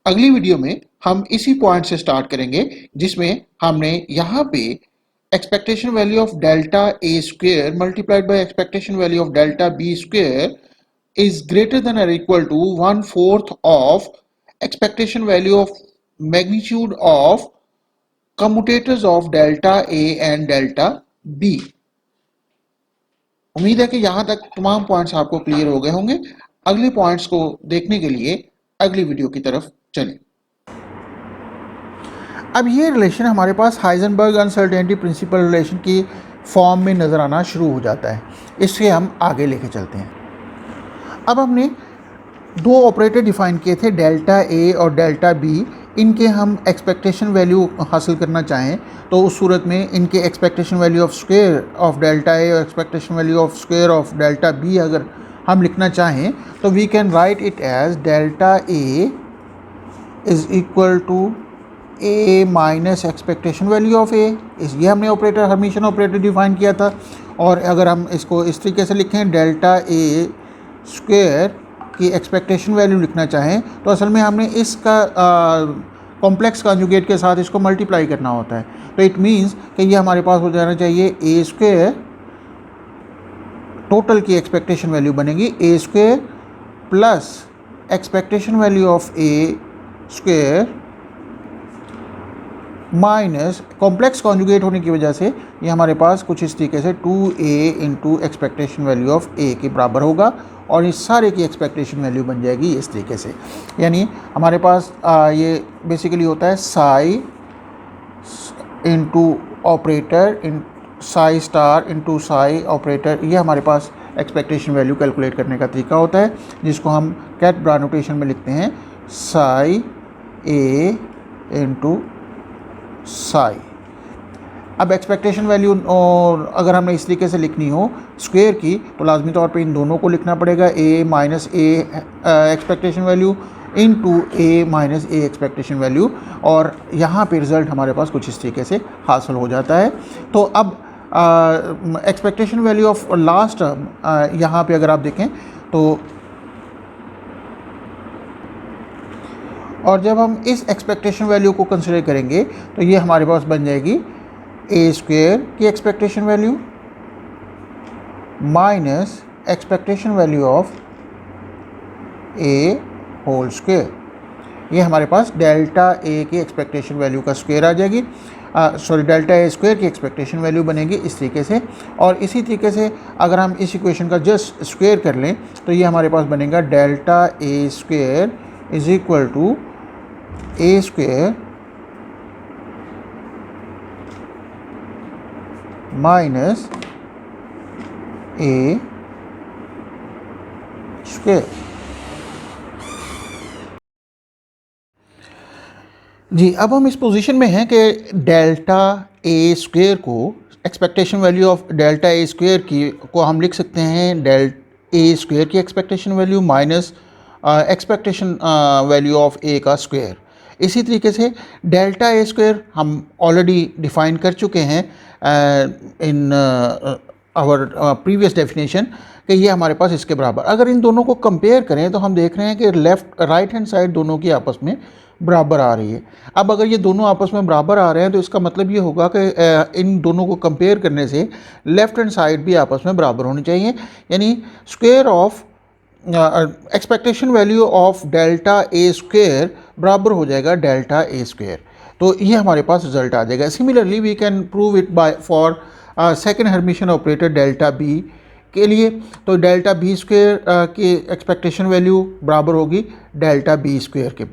अगली वीडियो में हम इसी पॉइंट से स्टार्ट करेंगे जिसमें हमने यहाँ पे expectation value of delta A square multiplied by expectation value of delta B square is greater than or equal to 1/4 of expectation value of magnitude of commutators of delta A and delta B। उम्मीद है कि यहां तक तमाम points आपको clear हो गए होंगे। अगले पॉइंट्स को देखने के लिए अगली वीडियो की तरफ चलें। अब ये रिलेशन हमारे पास हाइजेनबर्ग अनसर्टेनिटी प्रिंसिपल रिलेशन की फॉर्म में नज़र आना शुरू हो जाता है। इससे हम आगे लेके चलते हैं। अब हमने दो ऑपरेटर डिफाइन किए थे, डेल्टा ए और डेल्टा बी। इनके हम एक्सपेक्टेशन वैल्यू हासिल करना चाहें तो उस सूरत में इनके expectation value of square of delta A और expectation value of square of delta B अगर हम लिखना चाहें तो we can write it as delta A is equal to A minus expectation value of A. ये हमने ऑपरेटर हर्मिशन ऑपरेटर डिफाइन किया था। और अगर हम इसको इस तरीके से लिखें, डेल्टा ए स्क्वायर की एक्सपेक्टेशन वैल्यू लिखना चाहें तो असल में हमने इसका कॉम्प्लेक्स कॉन्जुगेट के साथ इसको मल्टीप्लाई करना होता है। तो इट मीन्स कि ये हमारे पास हो जाना चाहिए ए स्क्वायर, टोटल की एक्सपेक्टेशन वैल्यू बनेगी A square plus expectation value of A square minus complex conjugate होने की वजह से ये हमारे पास कुछ इस तरीके से 2a into expectation value of a के बराबर होगा और इस सारे की एक्सपेक्टेशन वैल्यू बन जाएगी इस तरीके से। यानी हमारे पास ये बेसिकली होता है psi into operator in psi star into psi operator. ये हमारे पास एक्सपेक्टेशन वैल्यू कैलकुलेट करने का तरीका होता है जिसको हम कैट ब्रा नोटेशन में लिखते हैं साई ए इंटू साई। अब एक्सपेक्टेशन वैल्यू अगर हमने इस तरीके से लिखनी हो स्क्वायर की तो लाजमी तौर पे इन दोनों को लिखना पड़ेगा, ए माइनस ए एक्सपेक्टेशन वैल्यू इनटू ए माइनस ए एक्सपेक्टेशन वैल्यू, और यहाँ पे रिज़ल्ट हमारे पास कुछ इस तरीके से हासिल हो जाता है। तो अब एक्सपेक्टेशन वैल्यू ऑफ लास्ट यहाँ पे अगर आप देखें तो, और जब हम इस एक्सपेक्टेशन वैल्यू को कंसिडर करेंगे तो ये हमारे पास बन जाएगी ए स्क्वायर की expectation value minus expectation value of A whole square. ये हमारे पास डेल्टा ए की एक्सपेक्टेशन वैल्यू का स्क्वायर आ जाएगी, डेल्टा ए स्क्वायर की एक्सपेक्टेशन वैल्यू बनेगी इस तरीके से। और इसी तरीके से अगर हम इस इक्वेशन का जस्ट स्क्वायर कर लें तो ये हमारे पास बनेगा delta A square is equal to A square minus A square. जी, अब हम इस पोजीशन में हैं कि डेल्टा ए स्क्वायर को expectation value of delta A square की को हम लिख सकते हैं ए स्क्वायर की expectation value minus expectation value of A का स्क्वायर। इसी तरीके से डेल्टा ए स्क्वायर हम ऑलरेडी डिफ़ाइन कर चुके हैं इन आवर प्रीवियस डेफिनेशन कि ये हमारे पास इसके बराबर। अगर इन दोनों को कंपेयर करें तो हम देख रहे हैं कि राइट हैंड साइड दोनों की आपस में बराबर आ रही है। अब अगर ये दोनों आपस में बराबर आ रहे हैं तो इसका मतलब ये होगा कि इन दोनों को कंपेयर करने से लेफ़्ट हैंड साइड भी आपस में बराबर होनी चाहिए। यानी square of expectation value of delta A square बराबर हो जाएगा डेल्टा ए स्क्वायर। तो ये हमारे पास रिजल्ट आ जाएगा। Similarly we can prove it by for second hermitian operator delta B के लिए। तो डेल्टा बी स्क्वायर की एक्सपेक्टेशन वैल्यू बराबर होगी डेल्टा बी स्क्वायर के।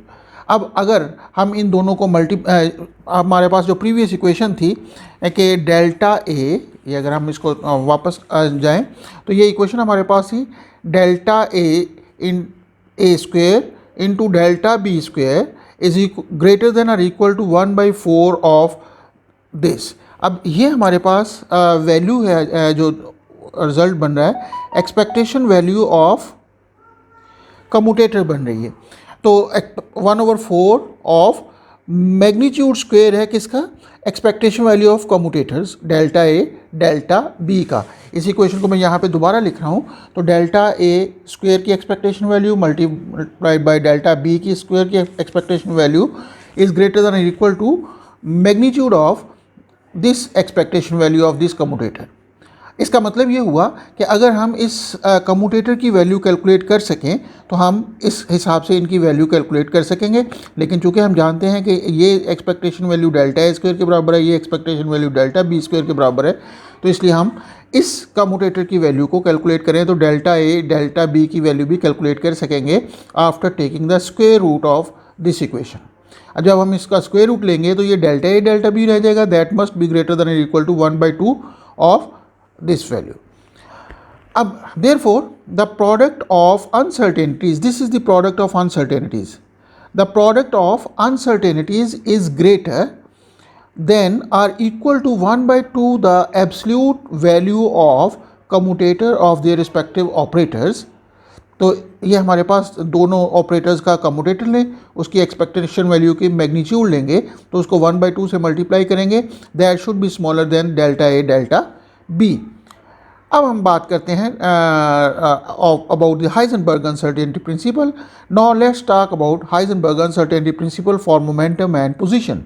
अब अगर हम इन दोनों को हमारे पास जो प्रीवियस इक्वेशन थी कि डेल्टा ए, ये अगर हम इसको वापस जाएं तो ये इक्वेशन हमारे पास थी delta A in A square into delta B square is greater than और इक्वल टू 1/4 ऑफ दिस। अब ये हमारे पास वैल्यू है जो रिज़ल्ट बन रहा है, एक्सपेक्टेशन वैल्यू ऑफ कम्यूटेटर बन रही है। तो 1/4 ऑफ मैग्नीट्यूड स्क्वायर है किसका, expectation value of commutators delta A delta B का। इस इक्वेशन को मैं यहाँ पे दोबारा लिख रहा हूँ, तो डेल्टा ए स्क्वायर की expectation value multiplied by delta B की स्क्वायर की expectation value is greater than equal to magnitude of this expectation value of this commutator. इसका मतलब ये हुआ कि अगर हम इस कम्यूटेटर की वैल्यू कैलकुलेट कर सकें तो हम इस हिसाब से इनकी वैल्यू कैलकुलेट कर सकेंगे। लेकिन चूंकि हम जानते हैं कि ये expectation value delta A square के बराबर है, ये expectation value delta B square के बराबर है, तो इसलिए हम इस कम्यूटेटर की वैल्यू को कैलकुलेट करें तो डेल्टा ए डेल्टा बी की वैल्यू भी कैलकुलेट कर सकेंगे after taking the square root of this equation. अब जब हम इसका स्क्वायर रूट लेंगे तो ये डेल्टा ए डेल्टा बी रह जाएगा, that must be greater than equal to 1/2 of this value. अब therefore the product of uncertainties, this is the product of uncertainties, the product of uncertainties is greater than or equal to 1/2 the absolute value of commutator of their respective operators। तो ये हमारे पास दोनों operators का commutator लें, उसकी expectation value की magnitude लेंगे तो उसको 1/2 से मल्टीप्लाई करेंगे, that should be smaller than delta A delta B. अब हम बात करते हैं about the Heisenberg uncertainty principle. Now let's talk about Heisenberg uncertainty principle for momentum and position.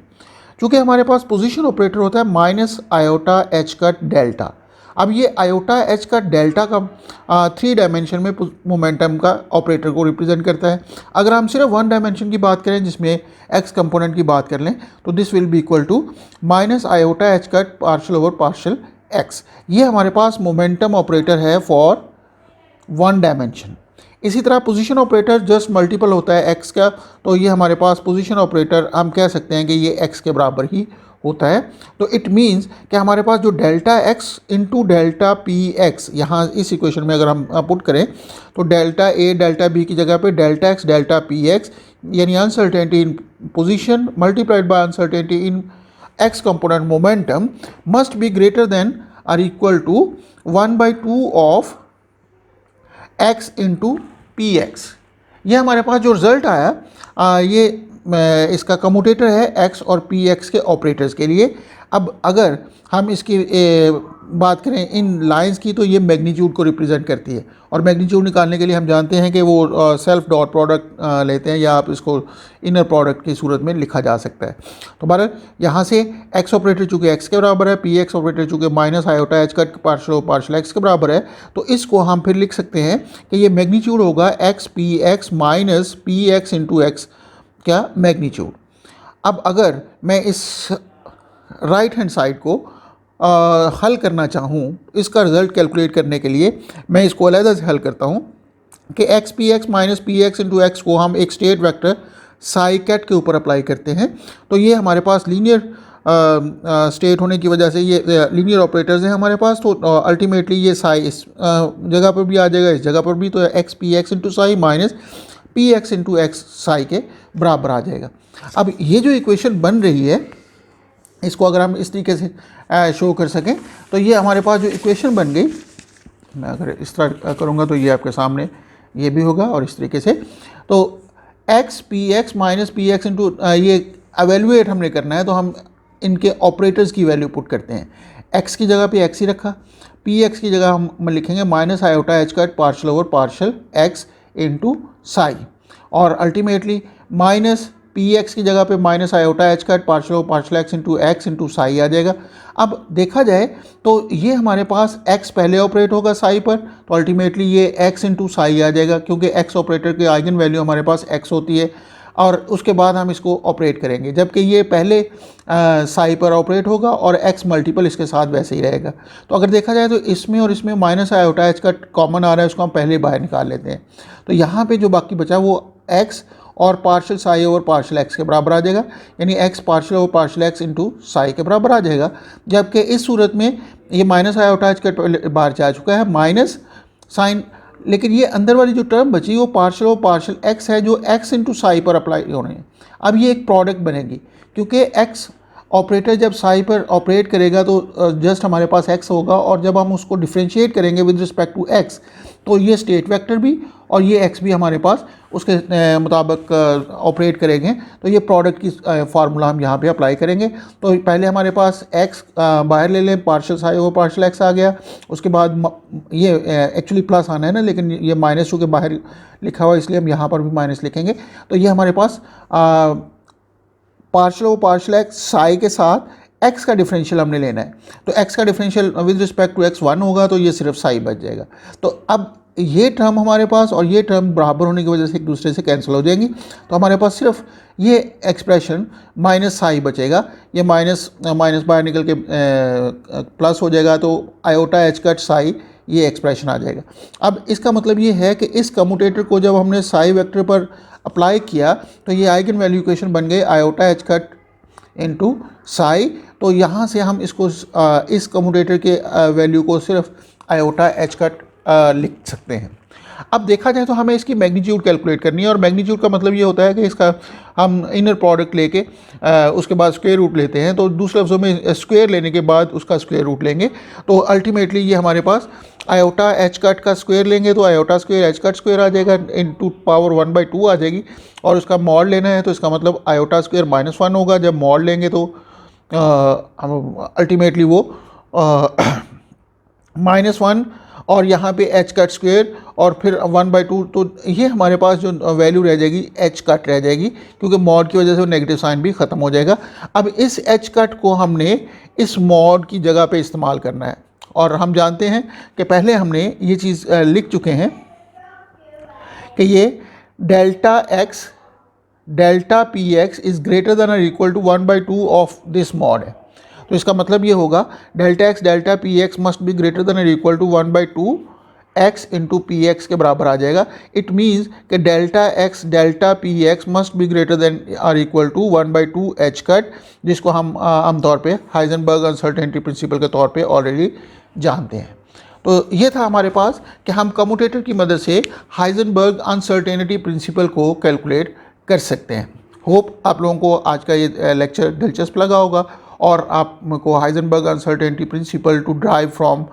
चूँकि हमारे पास पोजीशन ऑपरेटर होता है minus iota H cut delta. अब ये आयोटा एच का डेल्टा का 3 डायमेंशन में मोमेंटम का ऑपरेटर को रिप्रेजेंट करता है। अगर हम सिर्फ 1 डायमेंशन की बात करें जिसमें एक्स कंपोनेंट की बात कर लें तो this will be equal to minus iota H cut partial over partial x. ये हमारे पास मोमेंटम ऑपरेटर है फॉर 1 डायमेंशन। इसी तरह पोजीशन ऑपरेटर जस्ट मल्टीपल होता है एक्स का, तो ये हमारे पास पोजीशन ऑपरेटर हम कह सकते हैं कि ये एक्स के बराबर ही होता है। तो इट मीन्स कि हमारे पास जो delta x into delta P x यहाँ इस इक्वेशन में अगर हम पुट करें तो डेल्टा ए डेल्टा बी की जगह पे delta X delta P X यानी uncertainty in position multiplied by uncertainty in x component momentum must be greater than or equal to 1/2 of x into px। ये हमारे पास जो result आया ये इसका कम्यूटेटर है x और px के ऑपरेटर्स के लिए। अब अगर हम इसकी बात करें इन लाइंस की तो ये मैग्नीट्यूड को रिप्रेजेंट करती है और मैग्नीट्यूड निकालने के लिए हम जानते हैं कि वो सेल्फ डॉट प्रोडक्ट लेते हैं या आप इसको इनर प्रोडक्ट की सूरत में लिखा जा सकता है। तो बहरहाल यहाँ से x ऑपरेटर चूँकि x के बराबर है, px ऑपरेटर चूँकि माइनस आयोटा एच का पार्शियल x के बराबर है, तो इसको हम फिर लिख सकते हैं कि ये मैग्नीट्यूड होगा x px minus px into x क्या मैग्नीट्यूड। अब अगर मैं इस राइट हैंड साइड को हल करना चाहूँ इसका रिज़ल्ट कैलकुलेट करने के लिए मैं इसको अलग से हल करता हूँ कि x P x minus P x into x को हम एक स्टेट वेक्टर साई कैट के ऊपर अप्लाई करते हैं। तो ये हमारे पास लीनियर स्टेट होने की वजह से ये लीनियर ऑपरेटर्स हैं हमारे पास, तो अल्टीमेटली ये साई इस जगह पर भी आ जाएगा, इस जगह पर भी, तो x P x into Sai minus P x into x Sai के बराबर आ जाएगा। अब ये जो इक्वेशन बन रही है इसको अगर हम इस तरीके से शो कर सकें तो ये हमारे पास जो इक्वेशन बन गई, मैं अगर इस तरह करूँगा तो ये आपके सामने ये भी होगा और इस तरीके से। तो x P x minus P x into ये एवेलुएट हमने करना है तो हम इनके ऑपरेटर्स की वैल्यू पुट करते हैं। एक्स की जगह पे एक्स ही रखा, पी एक्स की जगह हम लिखेंगे माइनस आयोटा एच का partial over partial x into Sai और अल्टीमेटली माइनस पी एक्स की जगह पे माइनस आयोटा एच का पार्शियल एक्स इंटू साई आ जाएगा। अब देखा जाए तो ये हमारे पास x पहले ऑपरेट होगा साई पर, तो अल्टीमेटली ये x इंटू साई आ जाएगा क्योंकि x ऑपरेटर की आइगन वैल्यू हमारे पास x होती है और उसके बाद हम इसको ऑपरेट करेंगे, जबकि ये पहले साई पर ऑपरेट होगा और x मल्टीपल इसके साथ वैसे ही रहेगा। तो अगर देखा जाए तो इसमें और इसमें माइनस आयोटा एच का कॉमन आ रहा है, उसको हम पहले बाहर निकाल लेते हैं। तो यहाँ पे जो बाकी बचा वो x और partial Sai over partial x के बराबर आ जाएगा, यानी x partial over partial x into Sai के बराबर आ जाएगा। जबकि इस सूरत में ये माइनस आयोटा एच के बाहर जा चुका है माइनस साइन, लेकिन ये अंदर वाली जो टर्म बची वो पार्शियल ओवर पार्शियल एक्स है जो x इंटू साई पर अप्लाई होने हैं। अब ये एक प्रोडक्ट बनेगी क्योंकि x ऑपरेटर जब साई पर ऑपरेट करेगा तो जस्ट हमारे पास x होगा, और जब हम उसको डिफ्रेंशिएट करेंगे विद रिस्पेक्ट टू x तो ये स्टेट वेक्टर भी और ये x भी हमारे पास उसके मुताबिक ऑपरेट करेंगे। तो ये प्रोडक्ट की फार्मूला हम यहाँ पे अप्लाई करेंगे। तो पहले हमारे पास x बाहर ले लें, partial Sai over partial x आ गया। उसके बाद ये एक्चुअली प्लस आना है ना, लेकिन ये माइनस चूँकि बाहर लिखा हुआ इसलिए हम यहाँ पर भी माइनस लिखेंगे। तो ये हमारे पास partial over partial x psi के साथ x का डिफरेंशियल हमने लेना है। तो x का differential with respect to x 1 होगा, तो ये सिर्फ साई बच जाएगा। तो अब ये टर्म हमारे पास और ये टर्म बराबर होने की वजह से एक दूसरे से कैंसिल हो जाएंगी। तो हमारे पास सिर्फ ये एक्सप्रेशन माइनस साई बचेगा। ये माइनस बाहर निकल के प्लस हो जाएगा, तो आयोटा एच कट साई ये एक्सप्रेशन आ जाएगा। अब इसका मतलब ये है कि इस कम्यूटेटर को जब हमने साई वेक्टर पर अप्लाई किया तो ये आइगन वैल्यू इक्वेशन बन गए iota H cut into Sai. तो यहाँ से हम इसको इस कम्यूटेटर के वैल्यू को सिर्फ आयोटा एच कट लिख सकते हैं। अब देखा जाए तो हमें इसकी मैग्नीट्यूड कैलकुलेट करनी है, और मैग्नीट्यूड का मतलब ये होता है कि इसका हम इनर प्रोडक्ट लेके उसके बाद स्क्वायर रूट लेते हैं। तो दूसरे लफ्ज़ों में स्क्वायर लेने के बाद उसका स्क्वायर रूट लेंगे। तो अल्टीमेटली ये हमारे पास आयोटा एच कट का स्क्वायर लेंगे तो iota square H cut square आ जाएगा, इनटू पावर 1/2 आ जाएगी। और उसका मॉड लेना है तो इसका मतलब आयोटा स्क्वायर -1 होगा। जब मॉड लेंगे तो अल्टीमेटली वो -1 और यहाँ पे एच कट स्क्वायर और फिर 1/2। तो ये हमारे पास जो वैल्यू रह जाएगी एच कट रह जाएगी, क्योंकि मॉड की वजह से वो नेगेटिव साइन भी ख़त्म हो जाएगा। अब इस एच कट को हमने इस मॉड की जगह पे इस्तेमाल करना है, और हम जानते हैं कि पहले हमने ये चीज़ लिख चुके हैं कि ये delta X delta P X is greater than और equal to 1/2 of this mod है। तो इसका मतलब ये होगा delta X delta P X must be greater than और equal to 1/2 X into P X के बराबर आ जाएगा। इट मीन्स कि delta X delta P X must be greater than और इक्वल टू 1/2 एच कट, जिसको हम आमतौर पे हाइजेनबर्ग अनसर्टेनिटी प्रिंसिपल के तौर पे ऑलरेडी जानते हैं। तो ये था हमारे पास कि हम कम्यूटेटर की मदद से हाइजेनबर्ग अनसर्टेनिटी प्रिंसिपल को कैलकुलेट कर सकते हैं। होप आप लोगों को आज का ये लेक्चर दिलचस्प लगा होगा और आपको Heisenberg uncertainty principle to drive from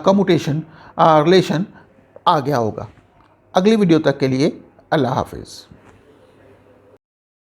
commutation relation आ गया होगा। अगली वीडियो तक के लिए अल्लाह हाफिज़।